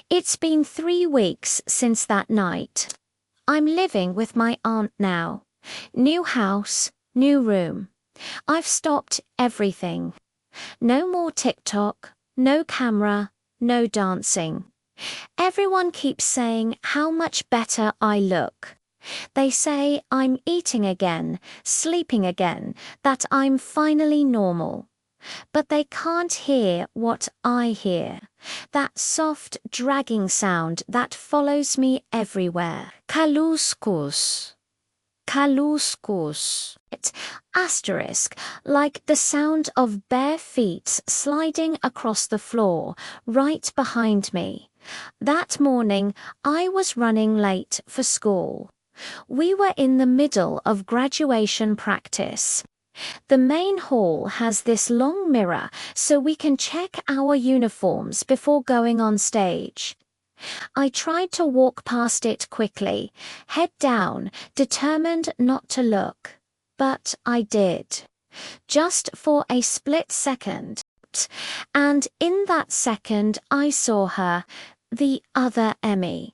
It's been 3 weeks since that night. I'm living with my aunt now. New house, new room. I've stopped everything. No more TikTok, no camera, no dancing. Everyone keeps saying how much better I look. They say I'm eating again, sleeping again, that I'm finally normal. But they can't hear what I hear. That soft, dragging sound that follows me everywhere. Kaluskos. Kaluskos. Asterisk, like the sound of bare feet sliding across the floor, right behind me. That morning, I was running late for school. We were in the middle of graduation practice. The main hall has this long mirror so we can check our uniforms before going on stage. I tried to walk past it quickly, head down, determined not to look. But I did. Just for a split second. And in that second I saw her, the other Emmy.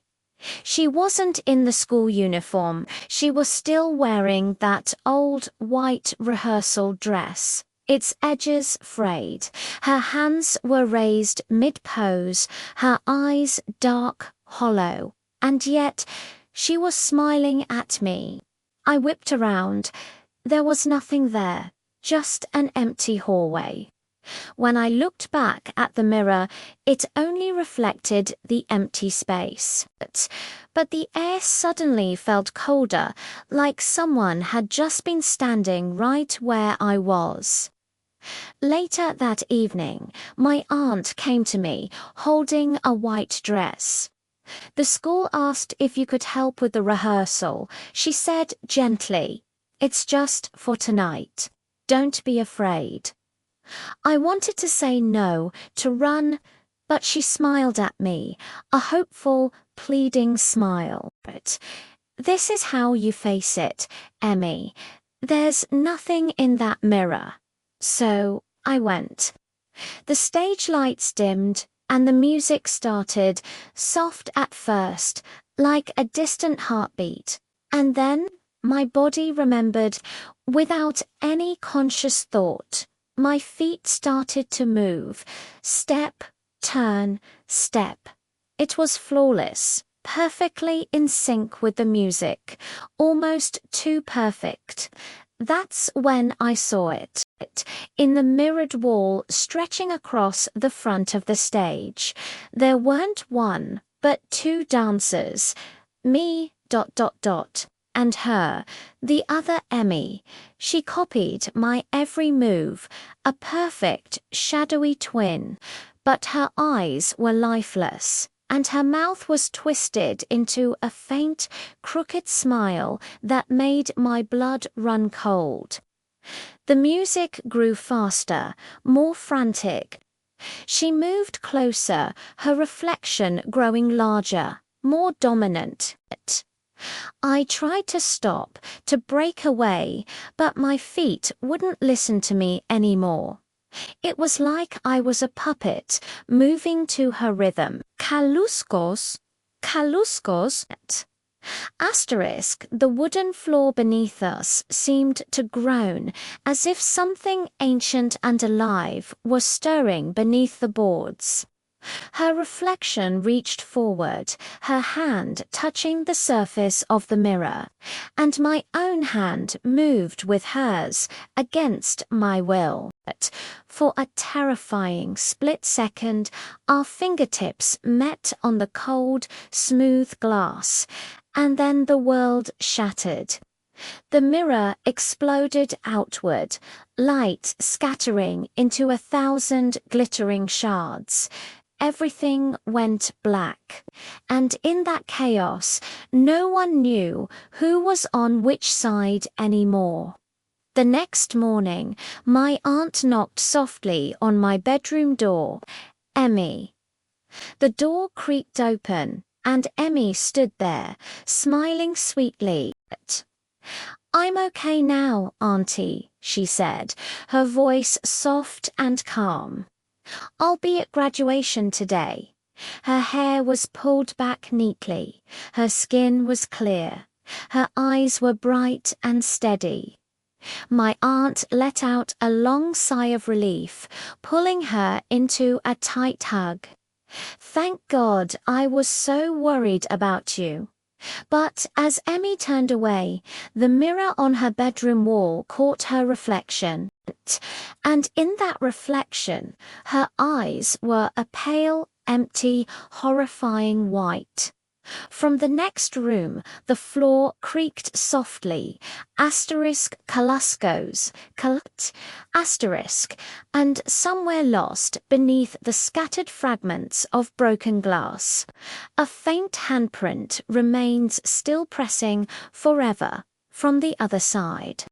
She wasn't in the school uniform. She was still wearing that old white rehearsal dress, its edges frayed. Her hands were raised mid-pose, her eyes dark, hollow, and yet she was smiling at me. I whipped around. There was nothing there, just an empty hallway. When I looked back at the mirror, it only reflected the empty space. But the air suddenly felt colder, like someone had just been standing right where I was. Later that evening, my aunt came to me, holding a white dress. The school asked if you could help with the rehearsal. She said gently, "It's just for tonight. Don't be afraid." I wanted to say no, to run, but she smiled at me, a hopeful, pleading smile. But this is how you face it, Emmy. There's nothing in that mirror. So I went. The stage lights dimmed, and the music started, soft at first, like a distant heartbeat. And then my body remembered, without any conscious thought. My feet started to move. Step, turn, step. It was flawless, perfectly in sync with the music, almost too perfect. That's when I saw it, in the mirrored wall stretching across the front of the stage. There weren't one, but two dancers. Me, ... and her, the other Emmy. She copied my every move, a perfect, shadowy twin, but her eyes were lifeless, and her mouth was twisted into a faint, crooked smile that made my blood run cold. The music grew faster, more frantic. She moved closer, her reflection growing larger, more dominant. I tried to stop, to break away, but my feet wouldn't listen to me anymore. It was like I was a puppet, moving to her rhythm. Kaluskos, Kaluskos. Asterisk, the wooden floor beneath us seemed to groan, as if something ancient and alive was stirring beneath the boards. Her reflection reached forward, her hand touching the surface of the mirror, and my own hand moved with hers against my will. But for a terrifying split second, our fingertips met on the cold, smooth glass, and then the world shattered. The mirror exploded outward, light scattering into 1,000 glittering shards. Everything went black, and in that chaos, no one knew who was on which side anymore. The next morning, my aunt knocked softly on my bedroom door. "Emmy." The door creaked open, and Emmy stood there, smiling sweetly. "I'm okay now, Auntie," she said, her voice soft and calm. "I'll be at graduation today. Her hair was pulled back neatly, her skin was clear, her eyes were bright and steady. My aunt let out a long sigh of relief, pulling her into a tight hug. "Thank God, I was so worried about you." But as Emmy turned away, the mirror on her bedroom wall caught her reflection, and in that reflection, her eyes were a pale, empty, horrifying white. From the next room, the floor creaked softly, Kaluskos, and somewhere lost beneath the scattered fragments of broken glass, a faint handprint remains still pressing forever from the other side.